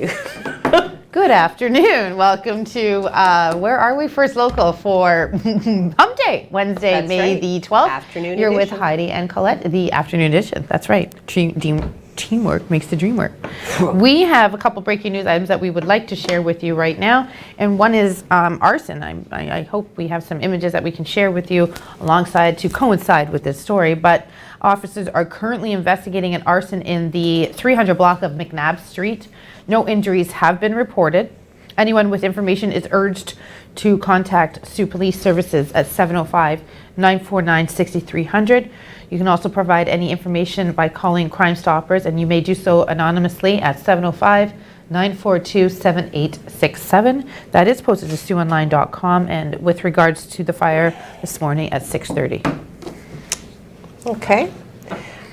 you. Good afternoon. Welcome to, where are we? First Local for Hump Day, Wednesday, That's May right. the 12th. Afternoon You're with edition. Heidi and Colette, the afternoon edition. That's right. Teamwork makes the dream work. We have a couple breaking news items that we would like to share with you right now. And one is arson. I hope we have some images that we can share with you alongside to coincide with this story. But officers are currently investigating an arson in the 300 block of McNabb Street. No injuries have been reported. Anyone with information is urged to contact Sault Police Services at 705-949-6300. You can also provide any information by calling Crime Stoppers, and you may do so anonymously at 705-942-7867. That is posted to SiouxOnline.com, and with regards to the fire this morning at 6:30. Okay.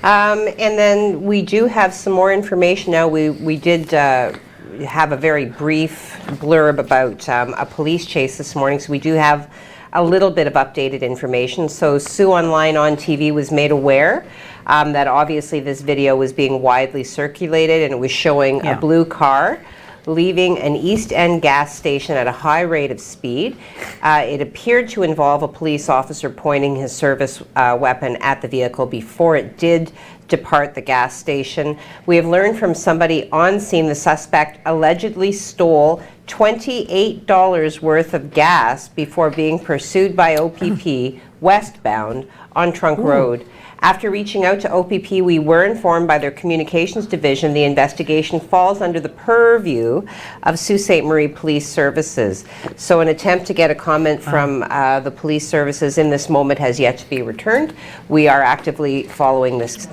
And then we do have some more information now. We did have a very brief blurb about a police chase this morning, so we do have a little bit of updated information. So Sioux Online on TV was made aware that obviously this video was being widely circulated, and it was showing a blue car leaving an East End gas station at a high rate of speed. It appeared to involve a police officer pointing his service weapon at the vehicle before it did depart the gas station. We have learned from somebody on scene the suspect allegedly stole $28 worth of gas before being pursued by OPP westbound on Trunk Road. After reaching out to OPP, we were informed by their communications division the investigation falls under the purview of Sault Ste. Marie Police Services. So an attempt to get a comment from the police services in this moment has yet to be returned. We are actively following this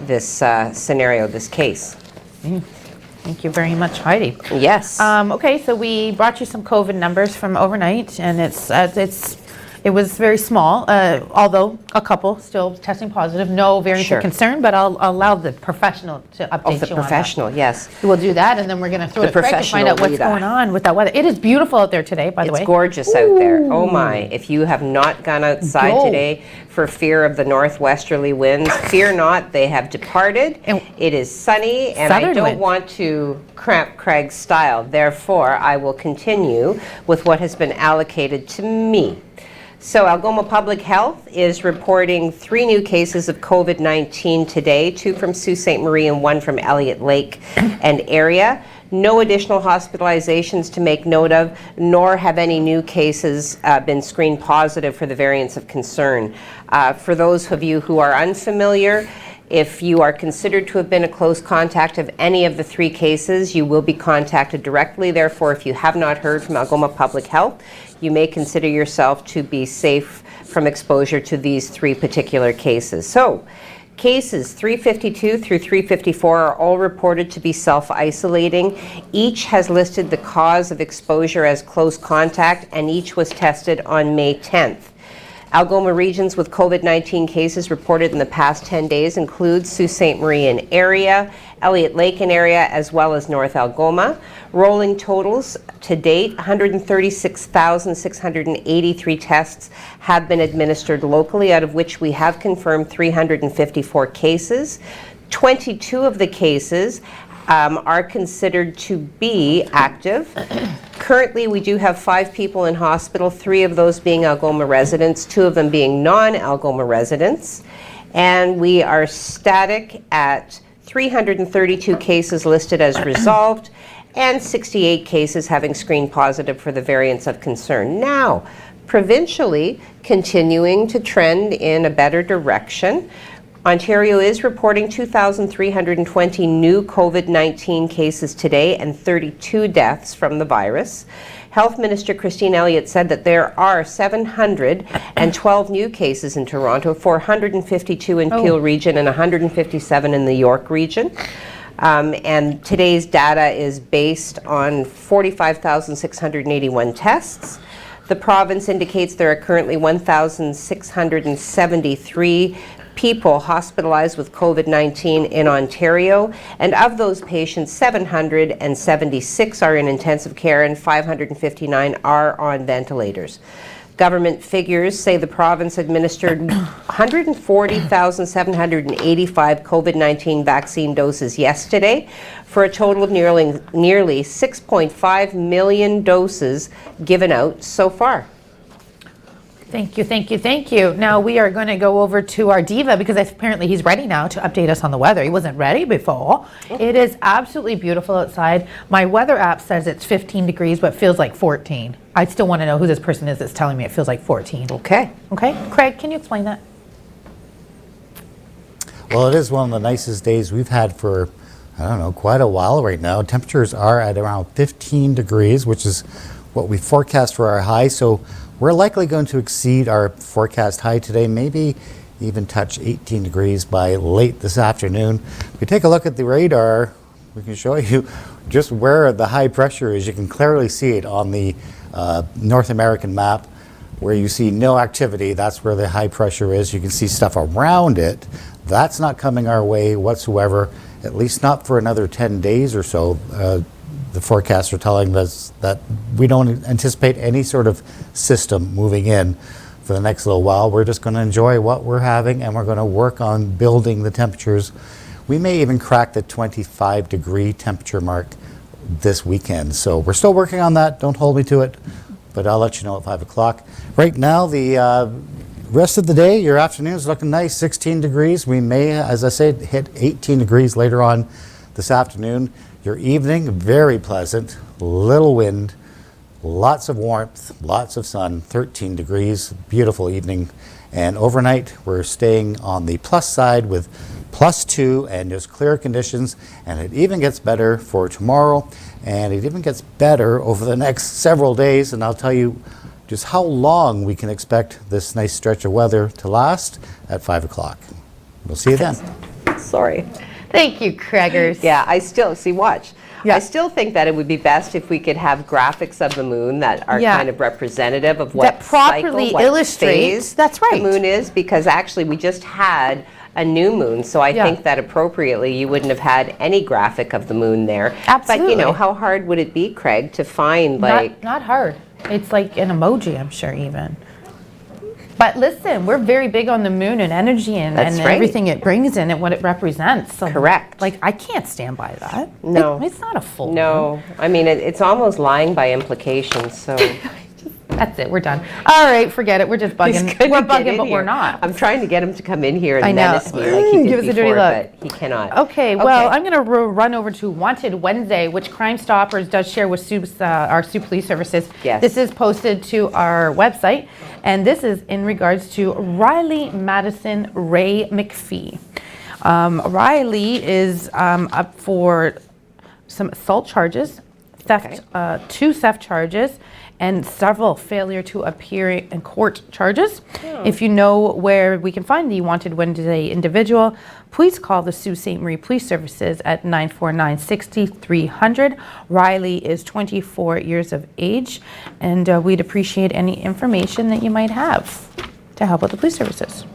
scenario, this case. Thank you very much, Heidi. Yes. Okay, so we brought you some COVID numbers from overnight, and it was very small, although a couple still testing positive. No variants of concern, but I'll allow the professional to update you on that. The professional, yes. We'll do that, and then we're going to throw it to Craig to find out what's going on with that weather. It is beautiful out there today, by the way. It's gorgeous out there. Oh my. If you have not gone outside today for fear of the northwesterly winds, fear not, they have departed. It is sunny, and I don't want to cramp Craig's style. Therefore, I will continue with what has been allocated to me. So Algoma Public Health is reporting 3 new cases of COVID-19 today, 2 from Sault Ste. Marie and 1 from Elliott Lake and area. No additional hospitalizations to make note of, nor have any new cases been screened positive for the variants of concern. For those of you who are unfamiliar, if you are considered to have been a close contact of any of the 3 cases, you will be contacted directly. Therefore, if you have not heard from Algoma Public Health, you may consider yourself to be safe from exposure to these 3 particular cases. So, cases 352 through 354 are all reported to be self-isolating. Each has listed the cause of exposure as close contact, and each was tested on May 10th. Algoma regions with COVID-19 cases reported in the past 10 days include Sault Ste. Marie and area, Elliott Lake and area, as well as North Algoma. Rolling totals to date, 136,683 tests have been administered locally, out of which we have confirmed 354 cases. 22 of the cases are considered to be active. Currently, we do have 5 people in hospital, 3 of those being Algoma residents, 2 of them being non-Algoma residents. And we are static at 332 cases listed as resolved, and 68 cases having screened positive for the variants of concern. Now, provincially, continuing to trend in a better direction. Ontario is reporting 2,320 new COVID-19 cases today and 32 deaths from the virus. Health Minister Christine Elliott said that there are 712 new cases in Toronto, 452 in Peel region, and 157 in the York region. And today's data is based on 45,681 tests. The province indicates there are currently 1,673 people hospitalized with COVID-19 in Ontario, and of those patients, 776 are in intensive care and 559 are on ventilators. Government figures say the province administered 140,785 COVID-19 vaccine doses yesterday, for a total of nearly 6.5 million doses given out so far. Thank you, thank you, thank you. Now we are going to go over to our diva because apparently he's ready now to update us on the weather. He wasn't ready before. It is absolutely beautiful outside. My weather app says it's 15 degrees, but feels like 14. I still want to know who this person is that's telling me it feels like 14. Okay. Okay. Craig, can you explain that? Well, it is one of the nicest days we've had for, I don't know, quite a while right now. Temperatures are at around 15 degrees, which is what we forecast for our high. So we're likely going to exceed our forecast high today, maybe even touch 18 degrees by late this afternoon. If we take a look at the radar, we can show you just where the high pressure is. You can clearly see it on the North American map. Where you see no activity, that's where the high pressure is. You can see stuff around it. That's not coming our way whatsoever, at least not for another 10 days or so. The forecasts are telling us that we don't anticipate any sort of system moving in for the next little while. We're just going to enjoy what we're having, and we're going to work on building the temperatures. We may even crack the 25 degree temperature mark this weekend. So we're still working on that. Don't hold me to it, but I'll let you know at 5 o'clock. Right now, the rest of the day, your afternoon is looking nice, 16 degrees. We may, as I said, hit 18 degrees later on this afternoon. Your evening, very pleasant, little wind, lots of warmth, lots of sun, 13 degrees, beautiful evening. And overnight, we're staying on the plus side with +2 and just clear conditions. And it even gets better for tomorrow, and it even gets better over the next several days. And I'll tell you just how long we can expect this nice stretch of weather to last at 5 o'clock. We'll see you then. Sorry. Thank you, Craigers. Yeah, I still, see, watch. Yeah. I still think that it would be best if we could have graphics of the moon that are kind of representative of what that properly cycle, illustrates. That's right. The moon is, because actually we just had a new moon, so I think that appropriately you wouldn't have had any graphic of the moon there. Absolutely. But you know, how hard would it be, Craig, to find like... Not hard. It's like an emoji, I'm sure, even. But listen, we're very big on the moon and energy and everything it brings in and what it represents. So, correct. Like, I can't stand by that. No. It's not a full No. I mean, it's almost lying by implication, so... That's it. We're done. All right, forget it. We're just bugging. We're bugging, but we're not. I'm trying to get him to come in here and I know. menace me like he did Give us a dirty before, look. but he cannot. Okay, well, I'm going to run over to Wanted Wednesday, which Crime Stoppers does share with our Sault Police Services. Yes. This is posted to our website, and this is in regards to Riley Madison Ray McPhee. Riley is up for some assault charges, theft, 2 theft charges, and several failure to appear in court charges. If you know where we can find the Wanted Wednesday individual, please call the Sault Ste. Marie Police Services at 949-6300. Riley is 24 years of age, and we'd appreciate any information that you might have to help with the police services.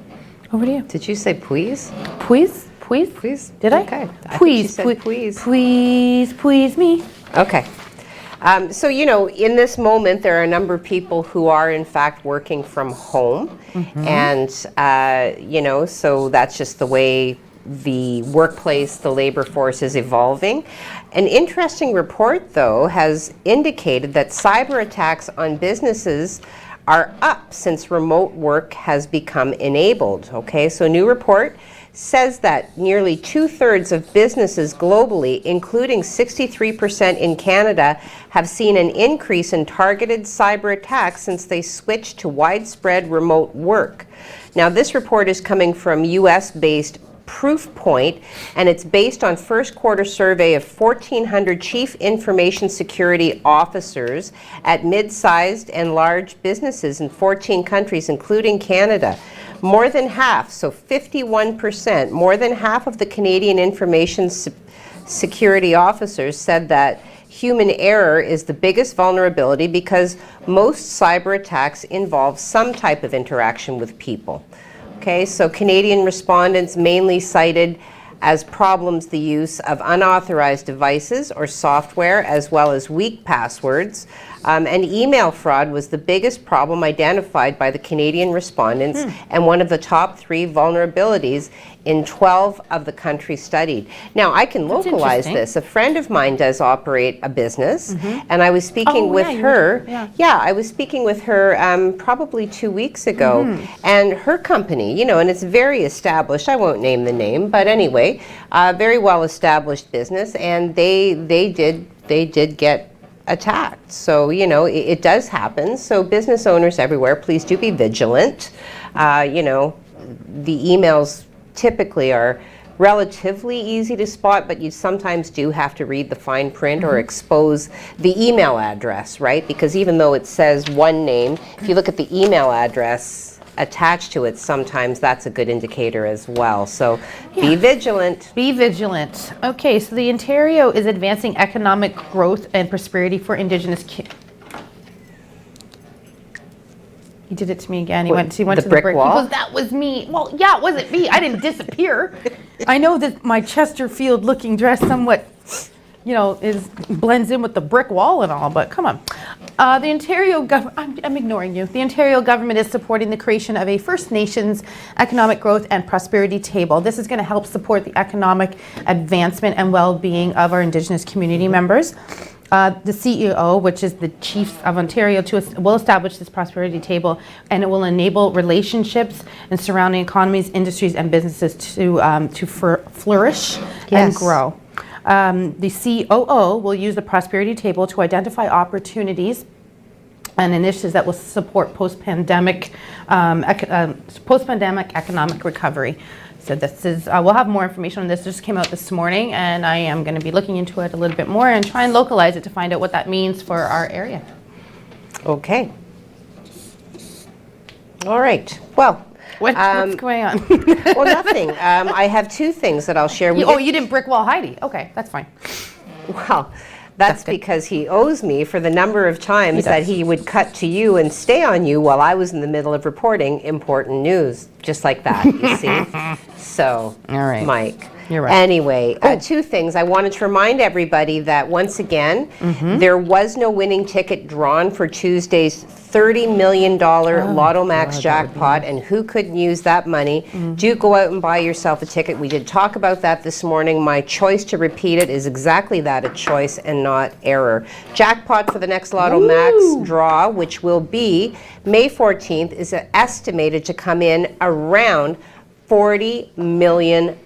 Over to you. Did you say please? Please? Please? Please. Did I? Okay. Please, I think you said please. Please, please me. Okay. So, you know, in this moment, there are a number of people who are, in fact, working from home. And, you know, so that's just the way the workplace, the labor force is evolving. An interesting report, though, has indicated that cyber attacks on businesses are up since remote work has become enabled. Okay, so a new report says that nearly 2/3 of businesses globally, including 63% in Canada, have seen an increase in targeted cyber attacks since they switched to widespread remote work. Now, this report is coming from US-based Proofpoint, and it's based on first quarter survey of 1,400 chief information security officers at mid-sized and large businesses in 14 countries, including Canada. More than half, so 51%, more than half of the Canadian information security officers said that human error is the biggest vulnerability because most cyber attacks involve some type of interaction with people. Okay, so Canadian respondents mainly cited as problems the use of unauthorized devices or software, as well as weak passwords. And email fraud was the biggest problem identified by the Canadian respondents and one of the top 3 vulnerabilities in 12 of the countries studied. Now, I can localize this. A friend of mine does operate a business, and I was speaking with her. I was speaking with her probably 2 weeks ago, and her company, you know, and it's very established. I won't name the name, but anyway, very well established business, and they did get attacked. So, you know, it does happen. So business owners everywhere, please do be vigilant. You know, the emails typically are relatively easy to spot, but you sometimes do have to read the fine print or expose the email address, right? Because even though it says one name, if you look at the email address attached to it, sometimes that's a good indicator as well. So be vigilant. Be vigilant. Okay, so the Ontario is advancing economic growth and prosperity for Indigenous He did it to me again. He went to the brick wall. He goes, that was me. Well, yeah, it wasn't me. I didn't disappear. I know that my Chesterfield looking dress somewhat, you know, blends in with the brick wall and all, but come on. The Ontario government, I'm ignoring you. The Ontario government is supporting the creation of a First Nations economic growth and prosperity table. This is going to help support the economic advancement and well-being of our Indigenous community members. The CEO, which is the Chiefs of Ontario, will establish this prosperity table, and it will enable relationships and surrounding economies, industries, and businesses to flourish and grow. The COO will use the prosperity table to identify opportunities and initiatives that will support post-pandemic economic recovery. So this is, we'll have more information on this. This just came out this morning, and I am going to be looking into it a little bit more and try and localize it to find out what that means for our area. Okay. All right. Well, what's going on? Well, nothing. I have 2 things that I'll share with you. Oh, you didn't brick wall Heidi. Okay, that's fine. Well, that's because he owes me for the number of times that he would cut to you and stay on you while I was in the middle of reporting important news. Just like that, you see? So, all right, Mike. You're right. Anyway, 2 things. I wanted to remind everybody that once again, there was no winning ticket drawn for Tuesday's $30 million Lotto Max jackpot, and who couldn't use that money? Do go out and buy yourself a ticket. We did talk about that this morning. My choice to repeat it is exactly that, a choice and not error. Jackpot for the next Lotto Max draw, which will be May 14th, is estimated to come in around $40 million.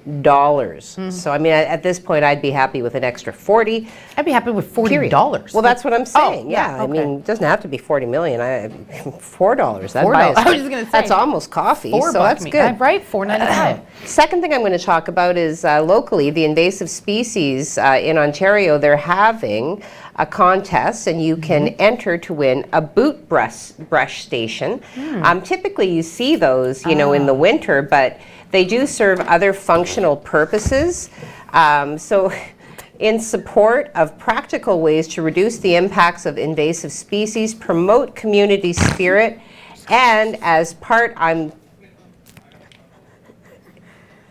So, I mean, at this point, I'd be happy with an extra 40. I'd be happy with $40. Well, that's what I'm saying. Yeah, okay. I mean, it doesn't have to be $40 million. $4. That'd $4. buy us, I was just going to say. that's almost coffee, so that's good. Right, $4.95. Second thing I'm going to talk about is locally, the invasive species in Ontario, they're having a contest, and you can enter to win a boot brush station. Typically, you see those, you know, in the winter, but they do serve other functional purposes. So in support of practical ways to reduce the impacts of invasive species, promote community spirit, and as part of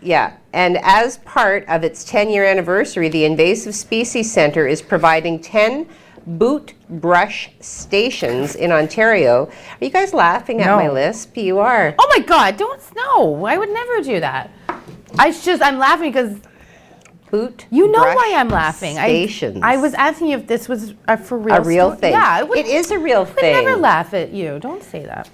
its 10-year anniversary, the Invasive Species Centre is providing 10 boot brush stations in Ontario. Are you guys laughing at my lisp? You are. Oh my God, no, I would never do that. I'm laughing because you know why I'm laughing. Stations. I was asking you if this was for real. A real thing. Yeah, it is a real thing. I would never laugh at you. Don't say that.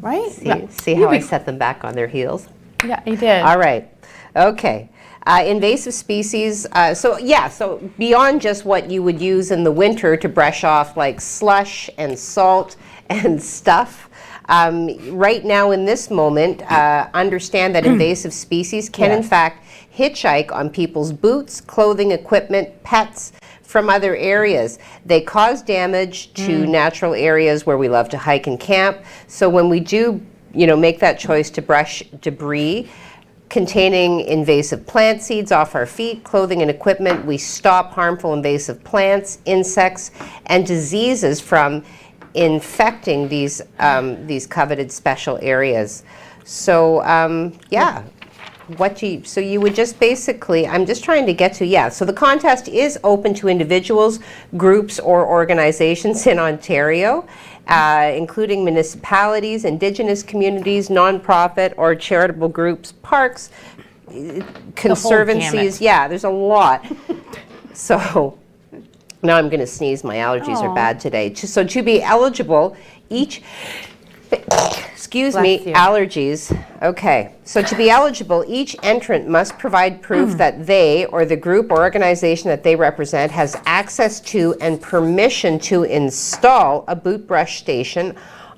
Right? See how I set them back on their heels? Yeah, you did. All right. Okay. Invasive species, so beyond just what you would use in the winter to brush off like slush and salt and stuff, right now in this moment, understand that invasive species can in fact hitchhike on people's boots, clothing, equipment, pets from other areas. They cause damage to natural areas where we love to hike and camp. So when we do, make that choice to brush debris containing invasive plant seeds off our feet, clothing, and equipment, we stop harmful invasive plants, insects, and diseases from infecting these coveted special areas. So, so you would just basically, I'm just trying to get to, yeah, so the contest is open to individuals, groups, or organizations in Ontario, including municipalities, Indigenous communities, nonprofit or charitable groups, parks, conservancies. Yeah, there's a lot. So now I'm going to sneeze. My allergies are bad today. So to be eligible, allergies. Okay. So to be eligible, each entrant must provide proof that they or the group or organization that they represent has access to and permission to install a boot brush station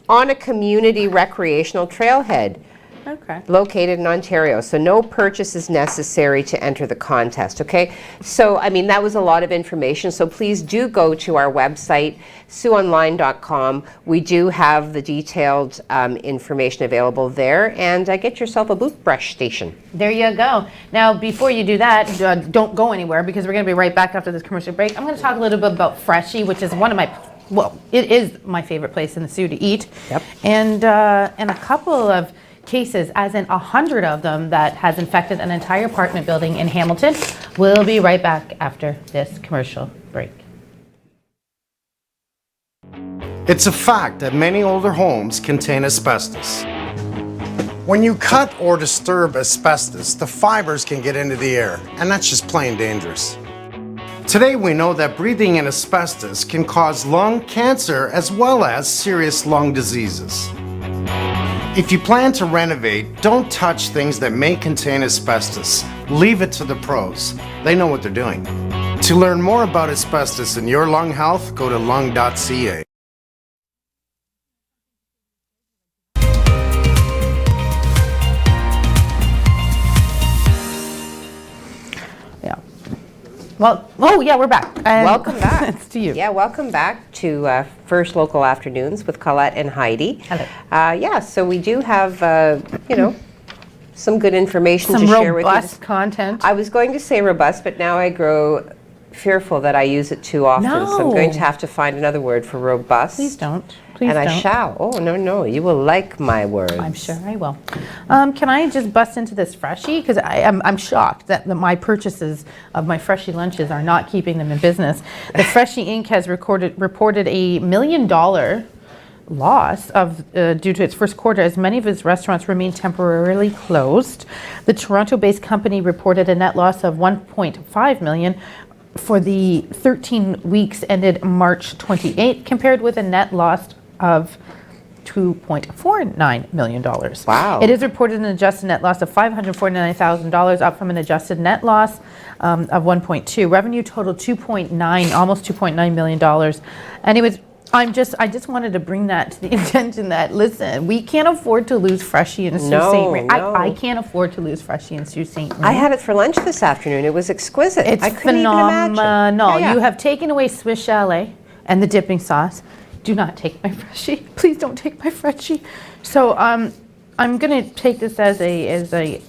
on a community recreational trailhead. Okay. Located in Ontario. So no purchase is necessary to enter the contest, okay? So, I mean, that was a lot of information. So please do go to our website, SiouxOnline.com. We do have the detailed information available there. And get yourself a boot brush station. There you go. Now, before you do that, don't go anywhere because we're going to be right back after this commercial break. I'm going to talk a little bit about Freshie, which is one of my, well, it is my favorite place in the Sioux to eat. Yep. And a couple of cases, as in 100 of them, that has infected an entire apartment building in Hamilton. We'll be right back after this commercial break. It's a fact that many older homes contain asbestos. When you cut or disturb asbestos, the fibers can get into the air, and that's just plain dangerous. Today we know that breathing in asbestos can cause lung cancer as well as serious lung diseases. If you plan to renovate, don't touch things that may contain asbestos. Leave it to the pros. They know what they're doing. To learn more about asbestos and your lung health, go to lung.ca. Well, oh yeah, we're back. Welcome back. It's to you. Yeah, welcome back to First Local Afternoons with Colette and Heidi. Hello. Yeah, so we do have, some good information to share with you. Some robust content. I was going to say robust, but now I grow fearful that I use it too often. So I'm going to have to find another word for robust. Please don't. Please don't. I shall. Oh, no, you will like my words. I'm sure I will. Can I just bust into this Freshie? Because I'm shocked that my purchases of my Freshie lunches are not keeping them in business. The Freshie Inc. has reported $1 million loss due to its first quarter, as many of its restaurants remain temporarily closed. The Toronto-based company reported a net loss of $1.5 million for the 13 weeks ended March 28th, compared with a net loss of $2.49 million. Wow. It is reported an adjusted net loss of $549,000, up from an adjusted net loss of 1.2. Revenue totaled almost $2.9 million. Anyways, I just wanted to bring that to the attention that, listen, we can't afford to lose Freshie in Sault Ste. Marie. No. I can't afford to lose Freshie in Sault Ste. Marie. I had it for lunch this afternoon. It was exquisite. It's I couldn't even imagine. Yeah. You have taken away Swiss Chalet and the dipping sauce. Do not take my Freshie. Please don't take my Freshie. So I'm going to take this as a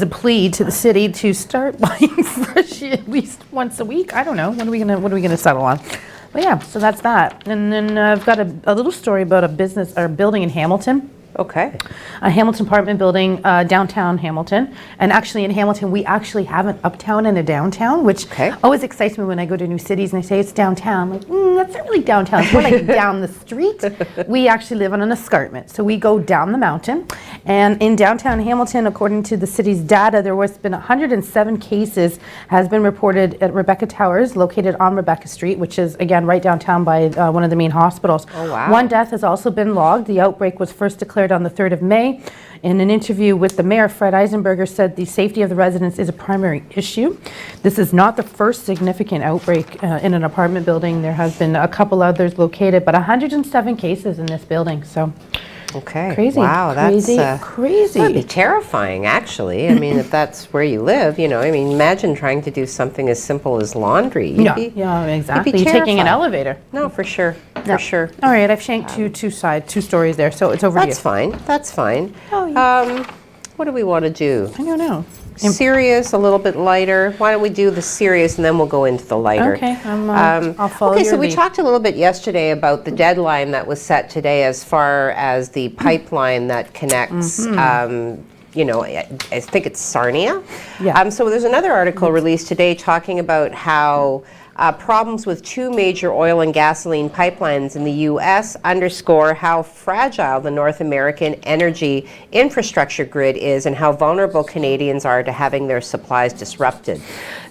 plea to the city to start buying Freshie at least once a week. I don't know. What are we gonna settle on? But yeah, so that's that. And then I've got a little story about a business or building in Hamilton. Okay. A Hamilton apartment building, downtown Hamilton. And actually in Hamilton, we actually have an uptown and a downtown, which always excites me when I go to new cities and they say it's downtown. I'm like, that's not really downtown. It's more like down the street. We actually live on an escarpment. So we go down the mountain. And in downtown Hamilton, according to the city's data, there has been 107 cases has been reported at Rebecca Towers, located on Rebecca Street, which is, again, right downtown by one of the main hospitals. Oh, wow. One death has also been logged. The outbreak was first declared on the 3rd of May. In an interview with the mayor, Fred Eisenberger said the safety of the residents is a primary issue. This is not the first significant outbreak in an apartment building. There has been a couple others located, but 107 cases in this building. So okay. Crazy. Wow, crazy, that's crazy. That'd be terrifying, actually. I mean, if that's where you live, imagine trying to do something as simple as laundry. Yeah, exactly. You're taking an elevator. No, for sure. For sure. All right, I've shanked two stories there, so it's over to you. That's fine. Oh, yeah. What do we want to do? I don't know. Serious, a little bit lighter. Why don't we do the serious and then we'll go into the lighter. Okay, I'll follow Okay, your so we lead. talked a little bit yesterday about the deadline that was set today as far as the pipeline that connects I think it's Sarnia. Yeah. So there's another article released today talking about how problems with 2 major oil and gasoline pipelines in the U.S. underscore how fragile the North American energy infrastructure grid is and how vulnerable Canadians are to having their supplies disrupted.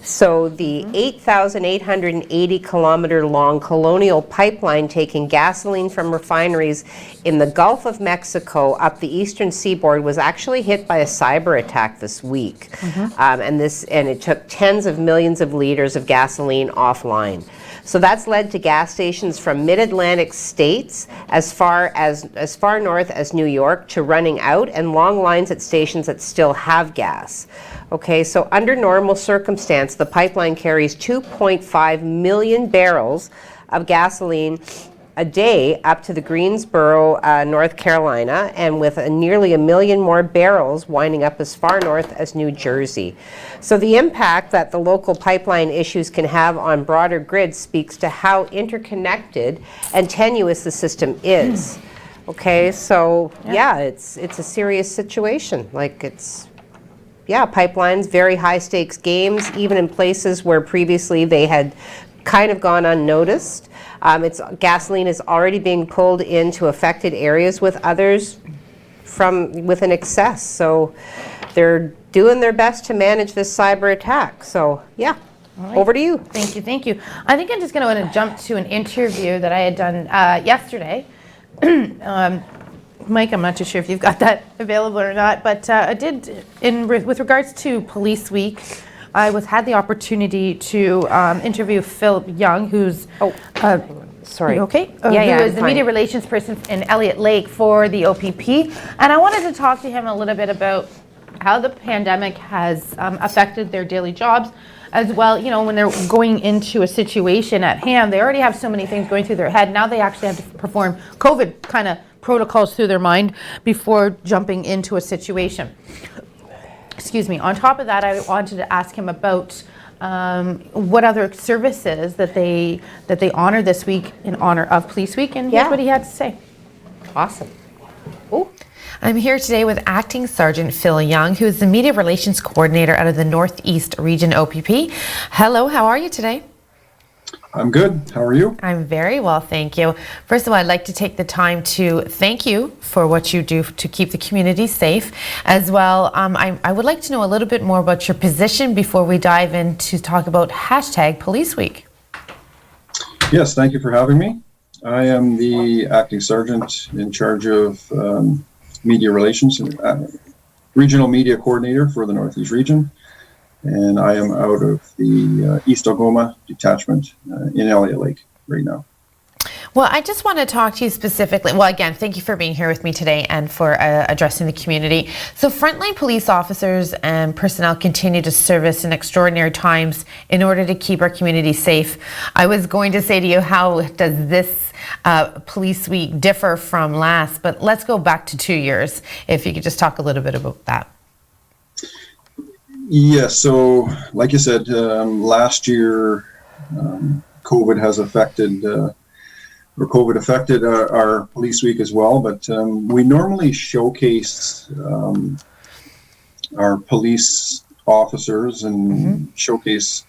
So the 8,880 kilometer long Colonial Pipeline taking gasoline from refineries in the Gulf of Mexico up the eastern seaboard was actually hit by a cyber attack this week. And it took tens of millions of liters of gasoline offline. So that's led to gas stations from mid-Atlantic states as far north as New York to running out, and long lines at stations that still have gas. Okay, so under normal circumstance, the pipeline carries 2.5 million barrels of gasoline a day up to the Greensboro, North Carolina, and with nearly 1 million more barrels winding up as far north as New Jersey. So the impact that the local pipeline issues can have on broader grids speaks to how interconnected and tenuous the system is. Okay, so yeah, it's a serious situation. Pipelines, very high stakes games, even in places where previously they had kind of gone unnoticed. Gasoline is already being pulled into affected areas with others with an excess. So they're doing their best to manage this cyber attack. So yeah, over to you. Thank you. I think I'm just going to jump to an interview that I had done yesterday. Mike, I'm not too sure if you've got that available or not, but I did, with regards to Police Week, I had the opportunity to interview Philip Young, who's Sorry. You okay? Yeah, who is the fine. media relations person in Elliott Lake for the OPP, and I wanted to talk to him a little bit about how the pandemic has affected their daily jobs. As well, when they're going into a situation at hand, they already have so many things going through their head. Now they actually have to perform COVID kind of protocols through their mind before jumping into a situation. Excuse me. On top of that, I wanted to ask him about what other services that they honor this week in honor of Police Week, and here's what he had to say. Awesome. Oh. I'm here today with Acting Sergeant Phil Young, who is the Media Relations Coordinator out of the Northeast Region OPP. Hello, how are you today? I'm good. How are you? I'm very well, thank you. First of all, I'd like to take the time to thank you for what you do to keep the community safe. As well, I would like to know a little bit more about your position before we dive in to talk about #Police Week. Yes, thank you for having me. I am the Acting Sergeant in charge of Media Relations, Regional Media Coordinator for the Northeast Region. And I am out of the East Algoma Detachment in Elliott Lake right now. Well, I just want to talk to you specifically. Well, again, thank you for being here with me today and for addressing the community. So frontline police officers and personnel continue to service in extraordinary times in order to keep our community safe. I was going to say to you, how does this Police Week differ from last? But let's go back to 2 years. If you could just talk a little bit about that. Yes, so like you said, last year COVID has affected our Police Week as well, but we normally showcase our police officers and showcase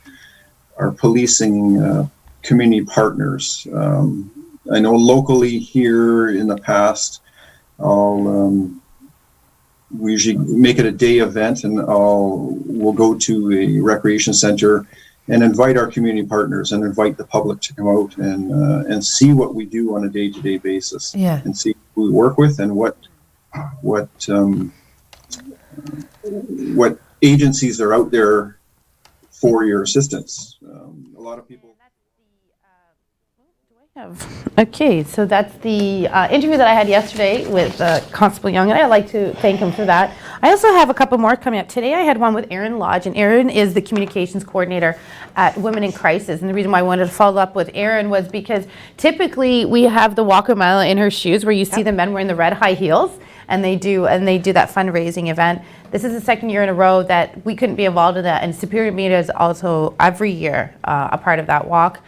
our policing community partners. I know locally here in the past, we usually make it a day event, and we'll go to a recreation center and invite our community partners and invite the public to come out and see what we do on a day-to-day basis, and see who we work with and what agencies are out there for your assistance. A lot of people. Okay, so that's the interview that I had yesterday with Constable Young, and I'd like to thank him for that. I also have a couple more coming up. Today I had one with Erin Lodge, and Erin is the communications coordinator at Women in Crisis. And the reason why I wanted to follow up with Erin was because typically we have the Walk a Mile in her shoes, where you see the men wearing the red high heels, and they do that fundraising event. This is the second year in a row that we couldn't be involved in that, and Superior Media is also every year a part of that walk.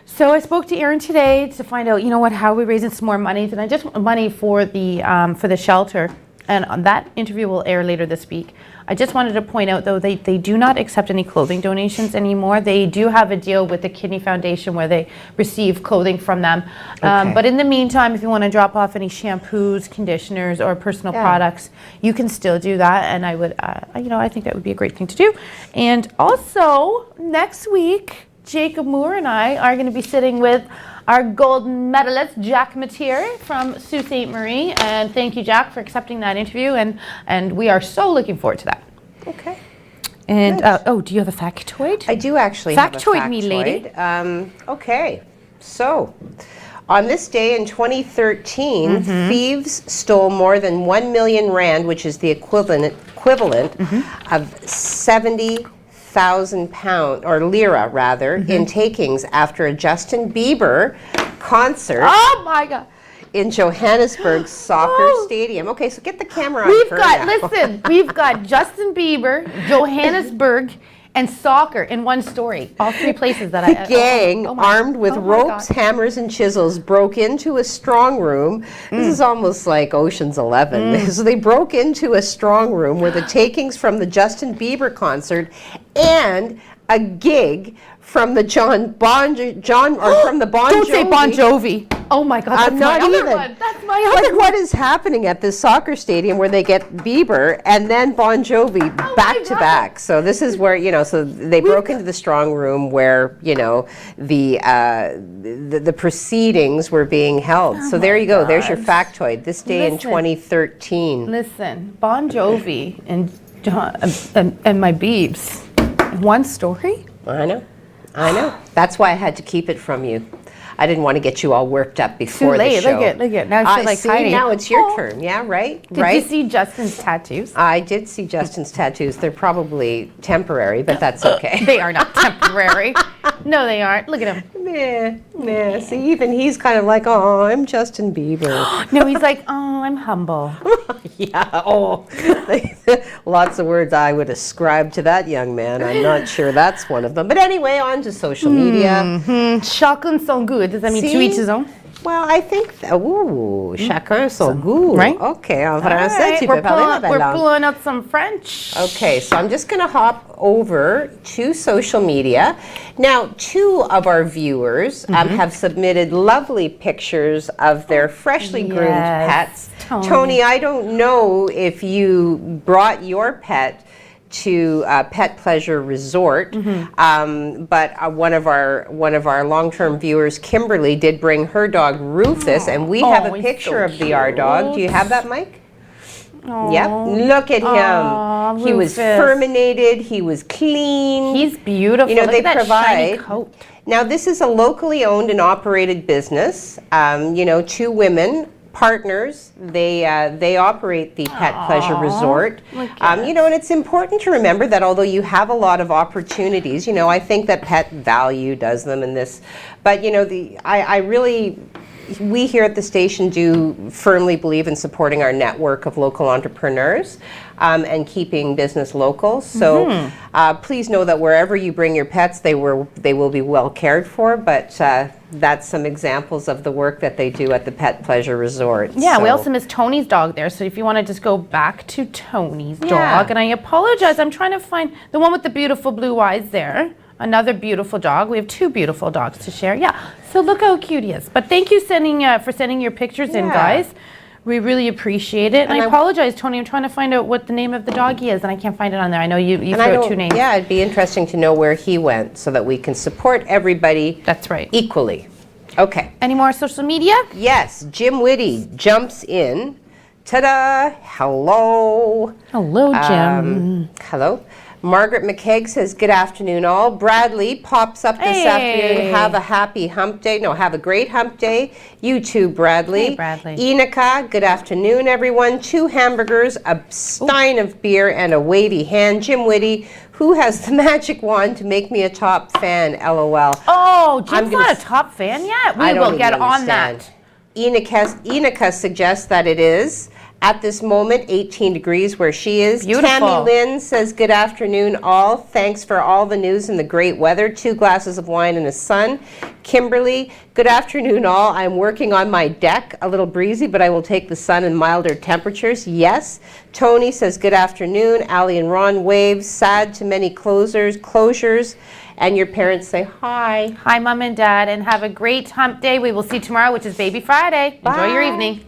So I spoke to Erin today to find out, how are we raising some more money, and I just want money for the shelter. and that interview will air later this week. I just wanted to point out, though, they do not accept any clothing donations anymore. They do have a deal with the Kidney Foundation where they receive clothing from them. Okay. But in the meantime, if you want to drop off any shampoos, conditioners, or personal products, you can still do that. And I would, I think that would be a great thing to do. And also, next week, Jacob Moore and I are going to be sitting with our gold medalist, Jack Mateer from Sault Ste. Marie. And thank you, Jack, for accepting that interview. And we are so looking forward to that. Okay. And, do you have a factoid? I do actually have a Factoid me, lady. Okay. So, on this day in 2013, thieves stole more than 1 million rand, which is the equivalent of 70,000 pounds, or lira rather, in takings after a Justin Bieber concert. Oh my God. In Johannesburg's soccer stadium. Okay, so get the camera on her now. We've got Justin Bieber, Johannesburg, and soccer in one story. All three places that The gang, armed with ropes, hammers, and chisels, broke into a strong room. This is almost like Ocean's 11. So they broke into a strong room where the takings from the Justin Bieber concert and a gig from the from the Bon Jovi. Don't say Bon Jovi. Oh my God, that's my other one. That's my other one. What is happening at this soccer stadium where they get Bieber and then Bon Jovi back to back? So this is where, so they broke into the strong room where, the proceedings were being held. So there you go. There's your factoid. This day in 2013. Listen, Bon Jovi and my Biebs. One story? I know. That's why I had to keep it from you. I didn't want to get you all worked up before the show. Look at. Now I feel like hiding. Now it's your turn. Yeah, right? Did you see Justin's tattoos? I did see Justin's tattoos. They're probably temporary, but that's okay. They are not temporary. No, they aren't. Look at him. Nah. See, even he's kind of like, oh, I'm Justin Bieber. No, he's like, oh, I'm humble. Yeah, lots of words I would ascribe to that young man. I'm not sure that's one of them. But anyway, on to social media. Chacun son goût. Does that mean to each his own? Well, I think, chacun son goût. Right? Okay, en français, tu peux parler la belle We're langue. pulling out some French. Okay, so I'm just going to hop over to social media. Now, 2 of our viewers have submitted lovely pictures of their freshly groomed pets. Tony, I don't know if you brought your pet to Pet Pleasure Resort, but one of our long-term viewers, Kimberly, did bring her dog Rufus, and we have a picture of our dog. Do you have that, Mike? Yep. Look at him. He was furminated. He was clean. He's beautiful. Look they at that provide. shiny coat. Now, this is a locally owned and operated business. 2 women. Partners, they operate the Pet Pleasure Resort. And it's important to remember that although you have a lot of opportunities, I think that Pet Value does them in this, but we here at the station do firmly believe in supporting our network of local entrepreneurs and keeping business local. So please know that wherever you bring your pets, they will be well cared for, but that's some examples of the work that they do at the Pet Pleasure Resort. Yeah, we also miss Tony's dog there, so if you want to just go back to Tony's dog, and I apologize, I'm trying to find the one with the beautiful blue eyes there. Another beautiful dog. We have 2 beautiful dogs to share. Yeah, so look how cute he is. But thank you for sending your pictures in, guys. We really appreciate it. And I apologize, Tony. I'm trying to find out what the name of the doggy is, and I can't find it on there. I know you threw out 2 names. Yeah, it'd be interesting to know where he went so that we can support everybody That's right. equally. Okay. Any more social media? Yes, Jim Whitty jumps in. Ta-da! Hello. Hello, Jim. Hello. Margaret McKegg says, good afternoon all. Bradley pops up this afternoon. Have a happy hump day. No, have a great hump day. You too, Bradley. Hey, Bradley. Enika, good afternoon, everyone. 2 hamburgers, a stein of beer, and a wavy hand. Jim Whitty, who has the magic wand to make me a top fan, LOL. Oh, Jim's not a top fan yet? We will get on that. Enika suggests that it is. At this moment, 18 degrees where she is. Beautiful. Tammy Lynn says, good afternoon all. Thanks for all the news and the great weather. 2 glasses of wine and a sun. Kimberly, good afternoon all. I'm working on my deck. A little breezy, but I will take the sun and milder temperatures. Yes. Tony says, good afternoon. Allie and Ron waves. Sad to many closures. And your parents say hi. Hi, Mom and Dad, and have a great hump day. We will see you tomorrow, which is Baby Friday. Enjoy your evening.